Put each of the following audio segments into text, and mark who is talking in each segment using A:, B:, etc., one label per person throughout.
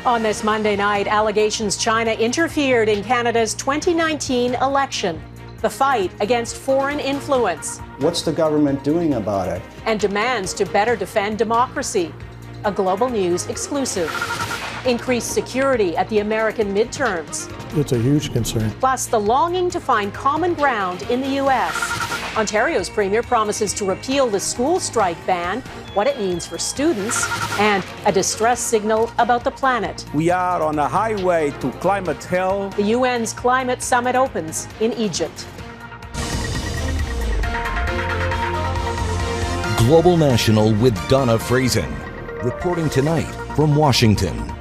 A: On this Monday night, allegations China interfered in Canada's 2019 election. The fight against foreign influence.
B: What's the government doing about it?
A: And demands to better defend democracy. A Global News exclusive. Increased security at the American midterms.
C: It's a huge concern.
A: Plus, the longing to find common ground in the U.S. Ontario's premier promises to repeal the school strike ban, what it means for students, and a distress signal about the planet.
D: We are on a highway to climate hell.
A: The UN's climate summit opens in Egypt.
E: Global National with Donna Friesen, reporting tonight from Washington.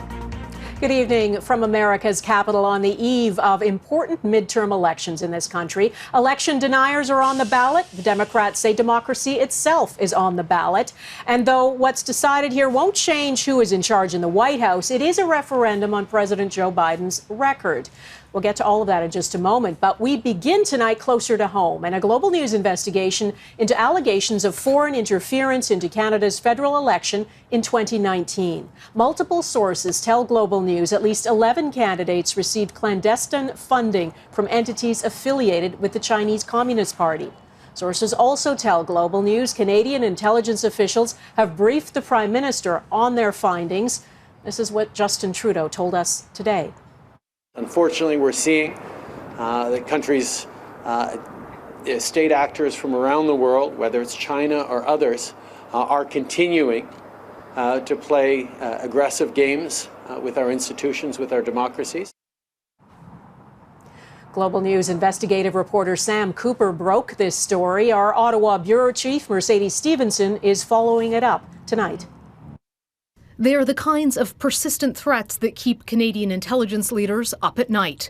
A: Good evening from America's capital on the eve of important midterm elections in this country. Election deniers are on the ballot. The Democrats say democracy itself is on the ballot. And though what's decided here won't change who is in charge in the White House, it is a referendum on President Joe Biden's record. We'll get to all of that in just a moment, but we begin tonight closer to home and a Global News investigation into allegations of foreign interference into Canada's federal election in 2019. Multiple sources tell Global News at least 11 candidates received clandestine funding from entities affiliated with the Chinese Communist Party. Sources also tell Global News Canadian intelligence officials have briefed the Prime Minister on their findings. This is what Justin Trudeau told us today.
F: Unfortunately, we're seeing the country's state actors from around the world, whether it's China or others, are continuing to play aggressive games with our institutions, with our democracies.
A: Global News investigative reporter Sam Cooper broke this story. Our Ottawa bureau chief, Mercedes Stevenson, is following it up tonight.
G: They are the kinds of persistent threats that keep Canadian intelligence leaders up at night.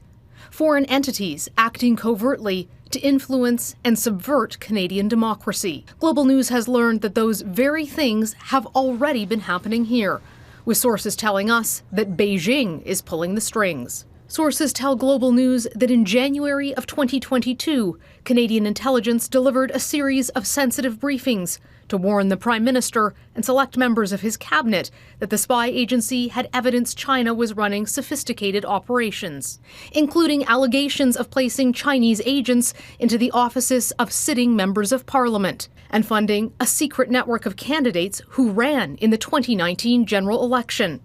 G: Foreign entities acting covertly to influence and subvert Canadian democracy. Global News has learned that those very things have already been happening here, with sources telling us that Beijing is pulling the strings. Sources tell Global News that in January of 2022, Canadian intelligence delivered a series of sensitive briefings to warn the Prime Minister and select members of his cabinet that the spy agency had evidence China was running sophisticated operations, including allegations of placing Chinese agents into the offices of sitting members of parliament and funding a secret network of candidates who ran in the 2019 general election.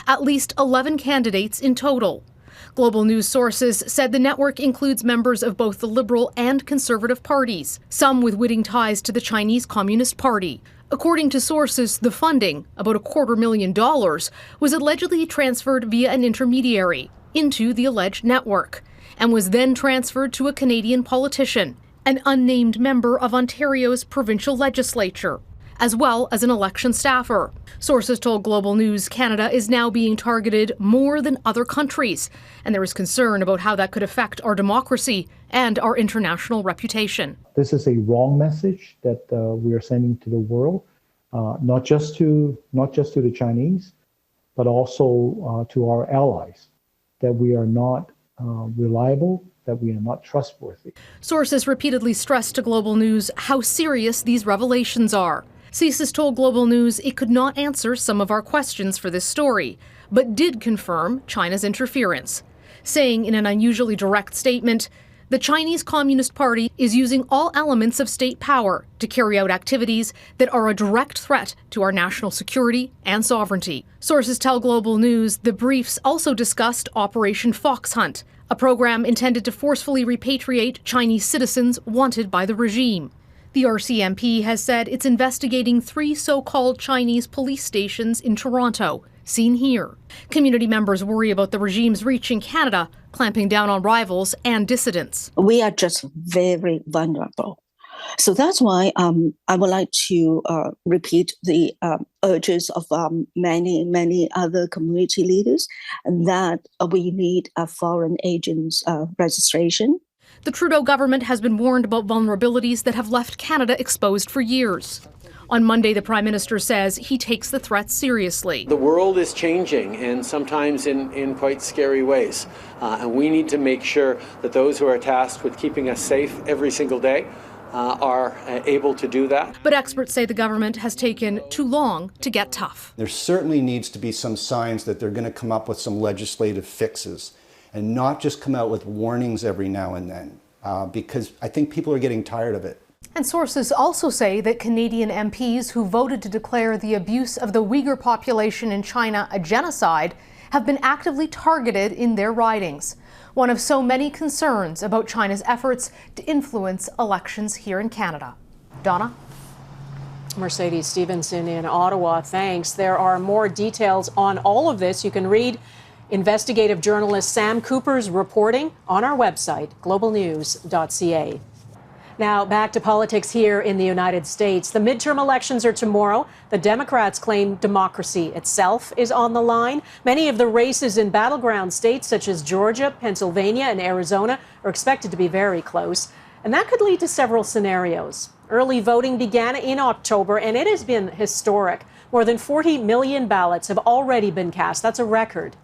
G: At least 11 candidates in total. Global News sources said the network includes members of both the Liberal and Conservative parties, some with witting ties to the Chinese Communist Party. According to sources, the funding, about $250,000, was allegedly transferred via an intermediary into the alleged network and was then transferred to a Canadian politician, an unnamed member of Ontario's provincial legislature, as well as an election staffer. Sources told Global News Canada is now being targeted more than other countries, and there is concern about how that could affect our democracy and our international reputation.
C: This is a wrong message that we are sending to the world, not just to the Chinese, but also to our allies, that we are not reliable, that we are not trustworthy.
G: Sources repeatedly stressed to Global News how serious these revelations are. CSIS told Global News it could not answer some of our questions for this story, but did confirm China's interference, saying in an unusually direct statement, the Chinese Communist Party is using all elements of state power to carry out activities that are a direct threat to our national security and sovereignty. Sources tell Global News the briefs also discussed Operation Fox Hunt, a program intended to forcefully repatriate Chinese citizens wanted by the regime. The RCMP has said it's investigating 3 so-called Chinese police stations in Toronto, seen here. Community members worry about the regime's reach in Canada, clamping down on rivals and dissidents.
H: We are just very vulnerable. So that's why I would like to repeat the urges of many other community leaders that we need a foreign agents registration.
G: The Trudeau government has been warned about vulnerabilities that have left Canada exposed for years. On Monday, the Prime Minister says he takes the threat seriously.
F: The world is changing, and sometimes in quite scary ways. And we need to make sure that those who are tasked with keeping us safe every single day are able to do that.
G: But experts say the government has taken too long to get tough.
B: There certainly needs to be some signs that they're going to come up with some legislative fixes and not just come out with warnings every now and then, because I think people are getting tired of it.
G: And sources also say that Canadian MPs who voted to declare the abuse of the Uyghur population in China a genocide have been actively targeted in their ridings. One of so many concerns about China's efforts to influence elections here in Canada. Donna?
A: Mercedes Stevenson in Ottawa, thanks. There are more details on all of this. You can read investigative journalist Sam Cooper's reporting on our website, globalnews.ca. Now, back to politics here in the United States. The midterm elections are tomorrow. The Democrats claim democracy itself is on the line. Many of the races in battleground states such as Georgia, Pennsylvania, and Arizona are expected to be very close. And that could lead to several scenarios. Early voting began in October, and it has been historic. More than 40 million ballots have already been cast. That's a record.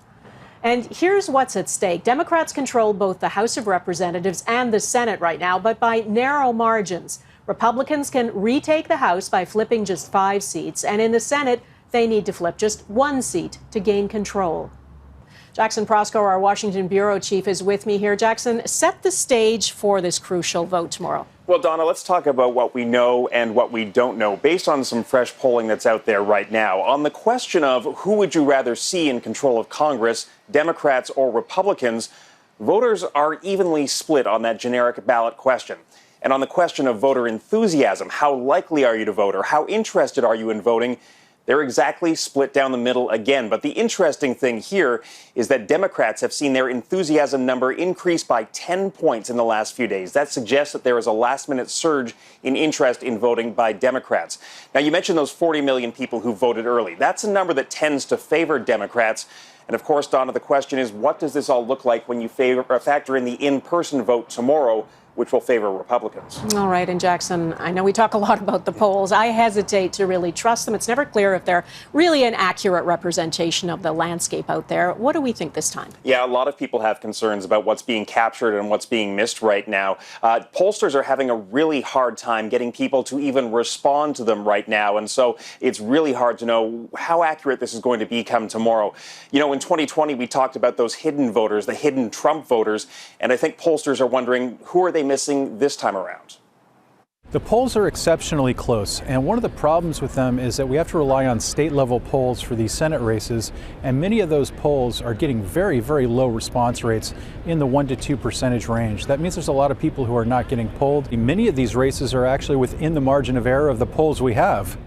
A: And here's what's at stake. Democrats control both the House of Representatives and the Senate right now, but by narrow margins. Republicans can retake the House by flipping just 5 seats, and in the Senate, they need to flip just 1 seat to gain control. Jackson Prosco, our Washington bureau chief, is with me here. Jackson, set the stage for this crucial vote tomorrow.
I: Well, Donna, let's talk about what we know and what we don't know based on some fresh polling that's out there right now. On the question of who would you rather see in control of Congress, Democrats or Republicans, voters are evenly split on that generic ballot question. And on the question of voter enthusiasm, how likely are you to vote or how interested are you in voting? They're exactly split down the middle again. But the interesting thing here is that Democrats have seen their enthusiasm number increase by 10 points in the last few days. That suggests that there is a last-minute surge in interest in voting by Democrats. Now, you mentioned those 40 million people who voted early. That's a number that tends to favor Democrats. And of course, Donna, the question is, what does this all look like when you factor in the in-person vote tomorrow, which will favor Republicans?
A: All right. And Jackson, I know we talk a lot about the polls. I hesitate to really trust them. It's never clear if they're really an accurate representation of the landscape out there. What do we think this time?
I: Yeah, a lot of people have concerns about what's being captured and what's being missed right now. Pollsters are having a really hard time getting people to even respond to them right now. And so it's really hard to know how accurate this is going to be come tomorrow. You know, in 2020, we talked about those hidden voters, the hidden Trump voters. And I think pollsters are wondering, who are they missing this time around?
J: The polls are exceptionally close, and one of the problems with them is that we have to rely on state-level polls for these Senate races, and many of those polls are getting very, very low response rates in the 1 to 2% range. That means there's a lot of people who are not getting polled. Many of these races are actually within the margin of error of the polls we have.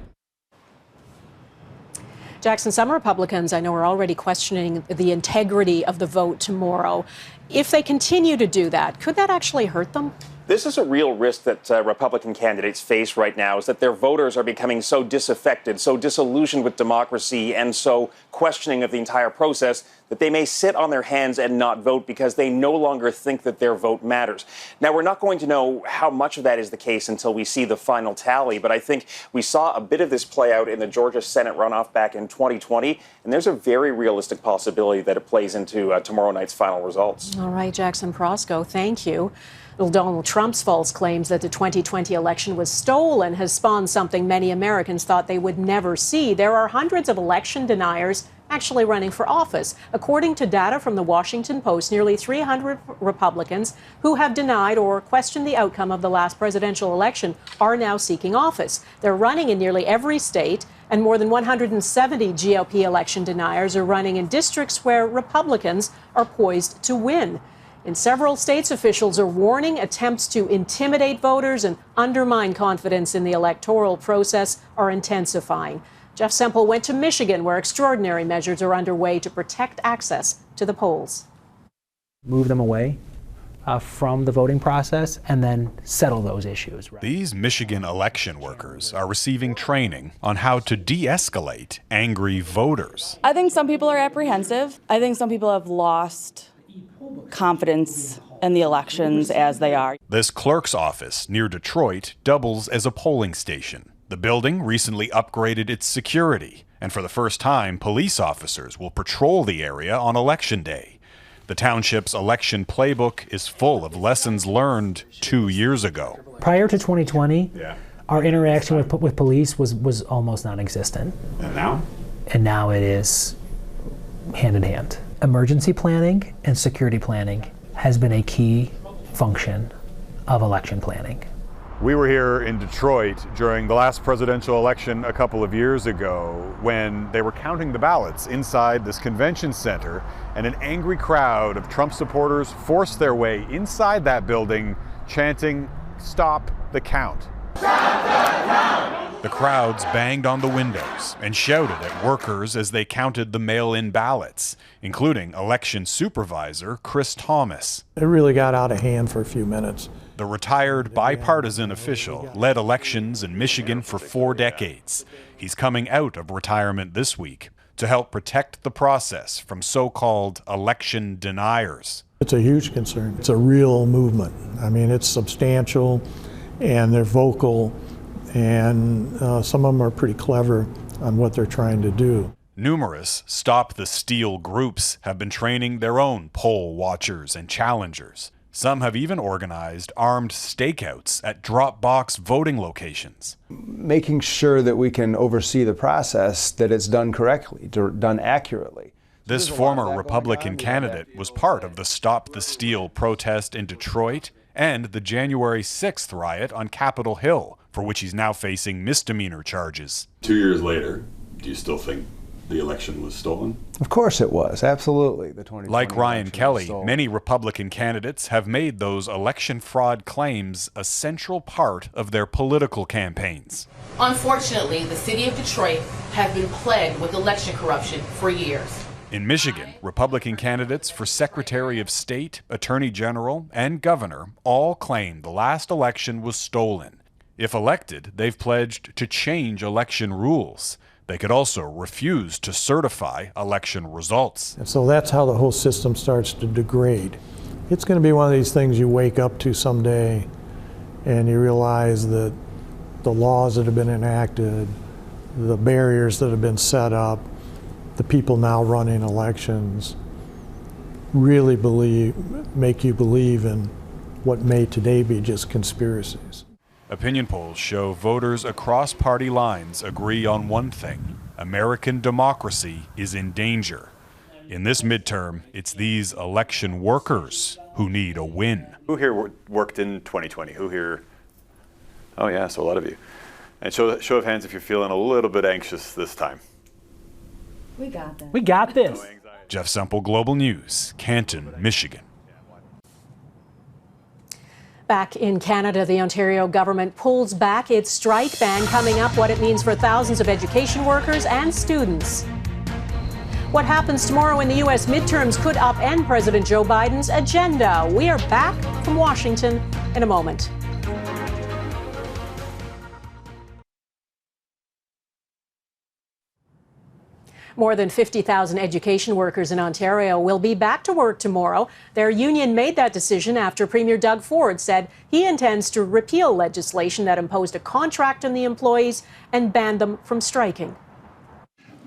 A: Jackson, some Republicans I know are already questioning the integrity of the vote tomorrow. If they continue to do that, could that actually hurt them?
I: This is a real risk that Republican candidates face right now, is that their voters are becoming so disaffected, so disillusioned with democracy, and so questioning of the entire process that they may sit on their hands and not vote because they no longer think that their vote matters. Now, we're not going to know how much of that is the case until we see the final tally, but I think we saw a bit of this play out in the Georgia Senate runoff back in 2020, and there's a very realistic possibility that it plays into tomorrow night's final results.
A: All right, Jackson Prosco, thank you. Donald Trump's false claims that the 2020 election was stolen has spawned something many Americans thought they would never see. There are hundreds of election deniers actually running for office. According to data from the Washington Post, nearly 300 Republicans who have denied or questioned the outcome of the last presidential election are now seeking office. They're running in nearly every state, and more than 170 GOP election deniers are running in districts where Republicans are poised to win. In several states, officials are warning attempts to intimidate voters and undermine confidence in the electoral process are intensifying. Jeff Semple went to Michigan, where extraordinary measures are underway to protect access to the polls.
K: Move them away from the voting process and then settle those issues. Right?
L: These Michigan election workers are receiving training on how to de-escalate angry voters.
M: I think some people are apprehensive. I think some people have lost confidence in the elections as they are.
L: This clerk's office near Detroit doubles as a polling station. The building recently upgraded its security, and for the first time, police officers will patrol the area on Election Day. The township's election playbook is full of lessons learned 2 years ago.
K: Prior to 2020, our interaction with police was almost non-existent.
L: And now?
K: And now it is hand in hand. Emergency planning and security planning has been a key function of election planning.
L: We were here in Detroit during the last presidential election a couple of years ago when they were counting the ballots inside this convention center, and an angry crowd of Trump supporters forced their way inside that building chanting, "Stop the count." The crowds banged on the windows and shouted at workers as they counted the mail-in ballots, including election supervisor Chris Thomas.
N: It really got out of hand for a few minutes.
L: The retired bipartisan official led elections in Michigan for 4 decades. He's coming out of retirement this week to help protect the process from so-called election deniers.
N: It's a huge concern. It's a real movement. I mean, it's substantial, and they're vocal, and some of them are pretty clever on what they're trying to do.
L: Numerous Stop the Steal groups have been training their own poll watchers and challengers. Some have even organized armed stakeouts at drop box voting locations.
O: Making sure that we can oversee the process, that it's done correctly, done accurately.
L: This former Republican candidate was part of the Stop the Steal protest in Detroit and the January 6th riot on Capitol Hill, for which he's now facing misdemeanor charges.
P: 2 years later, do you still think the election was stolen?
O: Of course it was, absolutely.
L: Like Ryan Kelly, many Republican candidates have made those election fraud claims a central part of their political campaigns.
Q: Unfortunately, the city of Detroit has been plagued with election corruption for years.
L: In Michigan, Republican candidates for Secretary of State, Attorney General, and Governor all claim the last election was stolen. If elected, they've pledged to change election rules. They could also refuse to certify election results.
N: And so that's how the whole system starts to degrade. It's going to be one of these things you wake up to someday and you realize that the laws that have been enacted, the barriers that have been set up, the people now running elections really make you believe in what may today be just conspiracies.
L: Opinion polls show voters across party lines agree on one thing: American democracy is in danger. In this midterm, it's these election workers who need a win.
R: Who here worked in 2020? Who here? Oh yeah, so a lot of you. And show of hands if you're feeling a little bit anxious this time.
S: We got this.
K: We got this.
L: Jeff Semple, Global News, Canton, Michigan.
A: Back in Canada, the Ontario government pulls back its strike ban, coming up what it means for thousands of education workers and students. What happens tomorrow in the U.S. midterms could upend President Joe Biden's agenda. We are back from Washington in a moment. More than 50,000 education workers in Ontario will be back to work tomorrow. Their union made that decision after Premier Doug Ford said he intends to repeal legislation that imposed a contract on the employees and banned them from striking.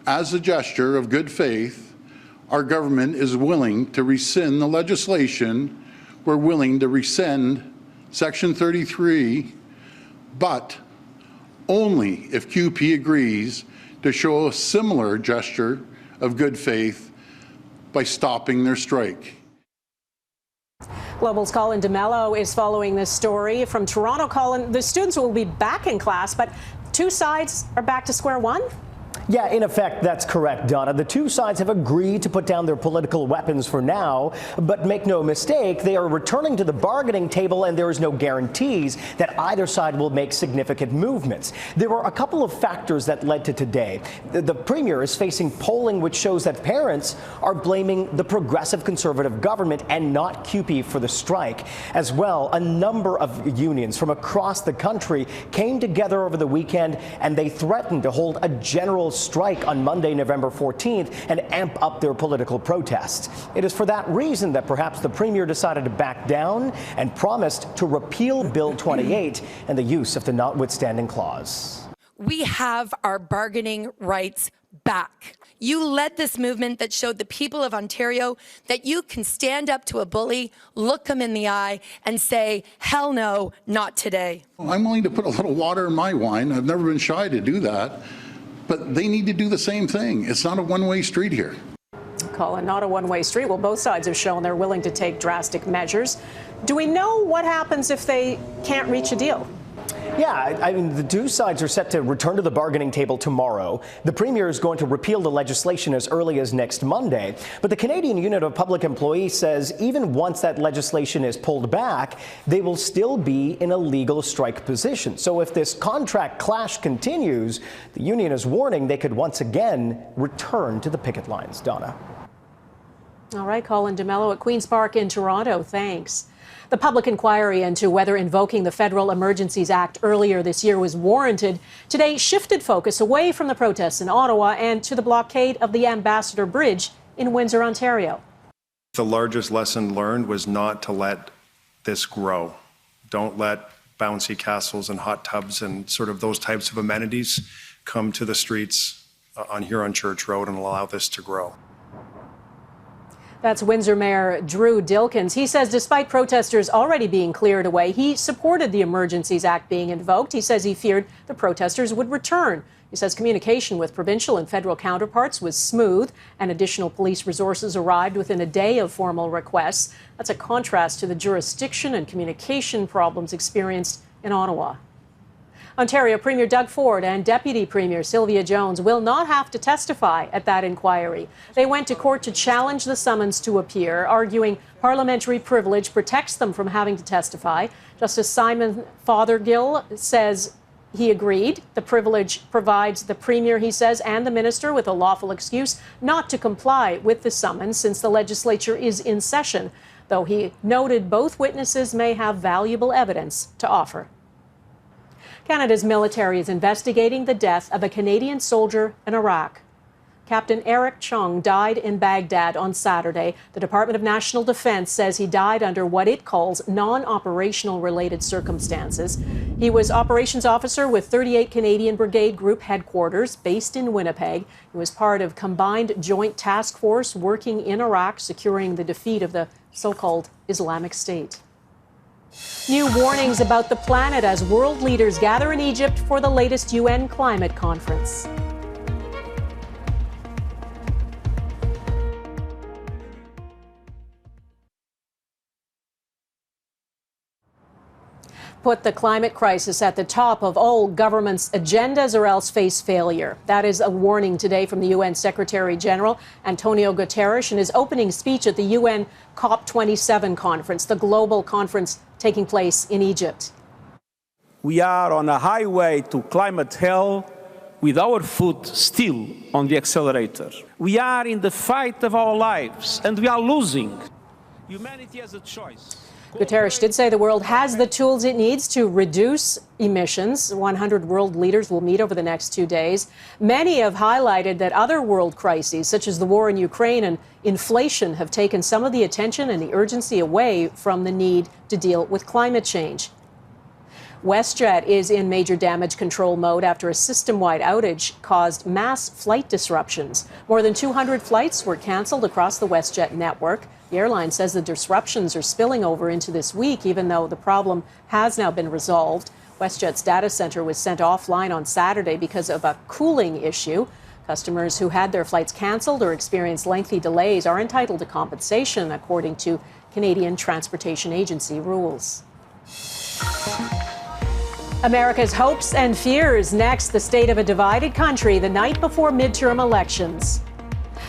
T: As a gesture of good faith, our government is willing to rescind the legislation. We're willing to rescind Section 33, but only if QP agrees to show a similar gesture of good faith by stopping their strike.
A: Global's Colin DeMello is following this story from Toronto. Colin, the students will be back in class, but two sides are back to square one?
U: Yeah, in effect, that's correct, Donna. The two sides have agreed to put down their political weapons for now, but make no mistake, they are returning to the bargaining table, and there is no guarantees that either side will make significant movements. There were a couple of factors that led to today. The Premier is facing polling which shows that parents are blaming the progressive Conservative government and not CUPE for the strike. As well, a number of unions from across the country came together over the weekend, and they threatened to hold a general strike on Monday, November 14th, and amp up their political protests. It is for that reason that perhaps the Premier decided to back down and promised to repeal Bill 28 and the use of the notwithstanding clause.
D: we have our bargaining rights back. You led this movement that showed the people of Ontario that you can stand up to a bully, look them in the eye, and say, hell no, not today.
T: I'm willing to put a little water in my wine. I've never been shy to do that. But they need to do the same thing. It's not a one-way street here.
A: Colin, not a one-way street. Well, both sides have shown they're willing to take drastic measures. Do we know what happens if they can't reach a deal?
U: Yeah, I mean, the two sides are set to return to the bargaining table tomorrow. The Premier is going to repeal the legislation as early as next Monday. But the Canadian Unit of Public Employees says even once that legislation is pulled back, they will still be in a legal strike position. So if this contract clash continues, the union is warning they could once again return to the picket lines. Donna.
A: All right, Colin DeMello at Queen's Park in Toronto. Thanks. The public inquiry into whether invoking the Federal Emergencies Act earlier this year was warranted today shifted focus away from the protests in Ottawa and to the blockade of the Ambassador Bridge in Windsor, Ontario.
V: The largest lesson learned was not to let this grow. Don't let bouncy castles and hot tubs and sort of those types of amenities come to the streets here on Church Road and allow this to grow.
A: That's Windsor Mayor Drew Dilkens. He says despite protesters already being cleared away, he supported the Emergencies Act being invoked. He says he feared the protesters would return. He says communication with provincial and federal counterparts was smooth and additional police resources arrived within a day of formal requests. That's a contrast to the jurisdiction and communication problems experienced in Ottawa. Ontario Premier Doug Ford and Deputy Premier Sylvia Jones will not have to testify at that inquiry. They went to court to challenge the summons to appear, arguing parliamentary privilege protects them from having to testify. Justice Simon Fothergill says he agreed. The privilege provides the Premier, he says, and the Minister with a lawful excuse not to comply with the summons since the legislature is in session, though he noted both witnesses may have valuable evidence to offer. Canada's military is investigating the death of a Canadian soldier in Iraq. Captain Eric Chung died in Baghdad on Saturday. The Department of National Defense says he died under what it calls non-operational related circumstances. He was operations officer with 38 Canadian Brigade Group headquarters based in Winnipeg. He was part of Combined Joint Task Force working in Iraq, securing the defeat of the so-called Islamic State. New warnings about the planet as world leaders gather in Egypt for the latest UN climate conference. Put the climate crisis at the top of all governments' agendas or else face failure. That is a warning today from the UN Secretary General Antonio Guterres in his opening speech at the UN COP27 conference, the global conference taking place in Egypt.
W: We are on a highway to climate hell with our foot still on the accelerator. We are in the fight of our lives and we are losing. Humanity has a choice.
A: Guterres did say the world has the tools it needs to reduce emissions. 100 world leaders will meet over the next 2 days. Many have highlighted that other world crises, such as the war in Ukraine and inflation, have taken some of the attention and the urgency away from the need to deal with climate change. WestJet is in major damage control mode after a system-wide outage caused mass flight disruptions. More than 200 flights were canceled across the WestJet network. The airline says the disruptions are spilling over into this week, even though the problem has now been resolved. WestJet's data center was sent offline on Saturday because of a cooling issue. Customers who had their flights canceled or experienced lengthy delays are entitled to compensation, according to Canadian Transportation Agency rules. America's hopes and fears. Next, the state of a divided country the night before midterm elections.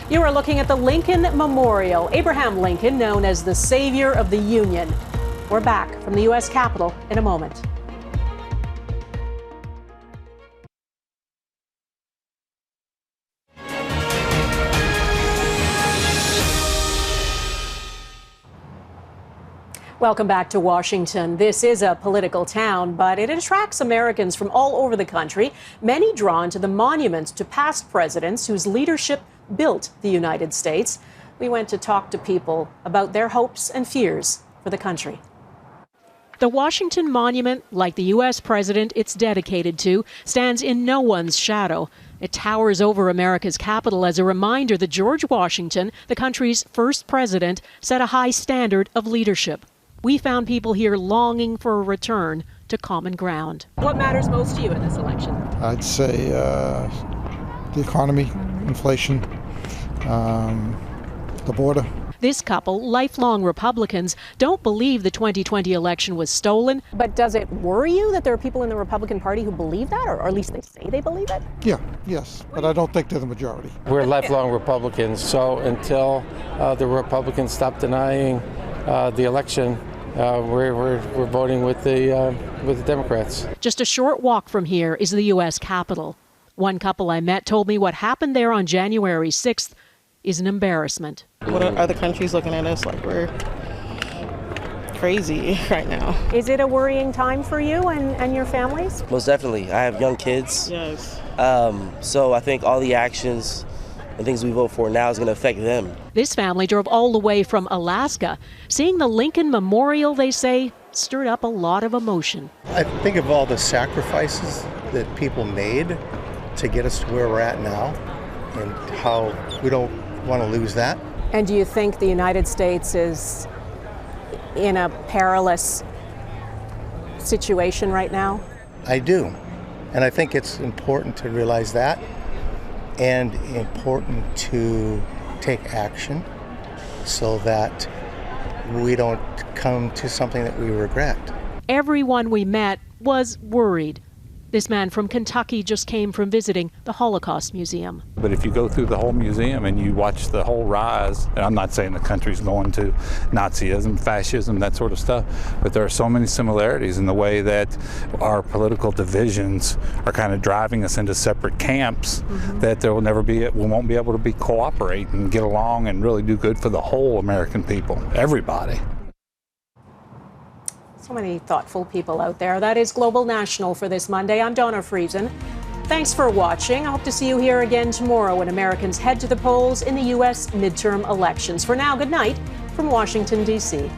A: You are looking at the Lincoln Memorial. Abraham Lincoln, known as the savior of the Union. We're back from the U.S. Capitol in a moment. Welcome back to Washington. This is a political town, but it attracts Americans from all over the country, many drawn to the monuments to past presidents whose leadership built the United States. We went to talk to people about their hopes and fears for the country. The Washington Monument, like the U.S. president it's dedicated to, stands in no one's shadow. It towers over America's capital as a reminder that George Washington, the country's first president, set a high standard of leadership. We found people here longing for a return to common ground. What matters most to you in this election?
C: I'd say the economy, inflation, the border.
A: This couple, lifelong Republicans, don't believe the 2020 election was stolen. But does it worry you that there are people in the Republican Party who believe that, or at least they say they believe it?
C: Yeah, yes, but I don't think they're the majority.
E: We're lifelong Republicans, so until the Republicans stop denying the election, we're voting with the Democrats.
A: Just a short walk from here is the U.S. Capitol. One couple I met told me what happened there on January 6th is an embarrassment.
H: What are other countries looking at us like we're crazy right now?
A: Is it a worrying time for you and your families?
X: Most definitely. I have young kids.
H: Yes.
X: So I think all the actions and things we vote for now is going to affect them.
A: This family drove all the way from Alaska. Seeing the Lincoln Memorial, they say, stirred up a lot of emotion.
Y: I think of all the sacrifices that people made to get us to where we're at now and how we don't want to lose that.
A: And do you think the United States is in a perilous situation right now?
Y: I do. And I think it's important to realize that and important to take action so that we don't come to something that we regret.
A: Everyone we met was worried. This man from Kentucky just came from visiting the Holocaust Museum.
Z: But if you go through the whole museum and you watch the whole rise, and I'm not saying the country's going to Nazism, fascism, that sort of stuff, but there are so many similarities in the way that our political divisions are kind of driving us into separate camps that there will never be, we won't be able to cooperate and get along and really do good for the whole American people, everybody.
A: So many thoughtful people out there. That is Global National for this Monday. I'm Donna Friesen. Thanks for watching. I hope to see you here again tomorrow when Americans head to the polls in the U.S. midterm elections. For now, good night from Washington, D.C.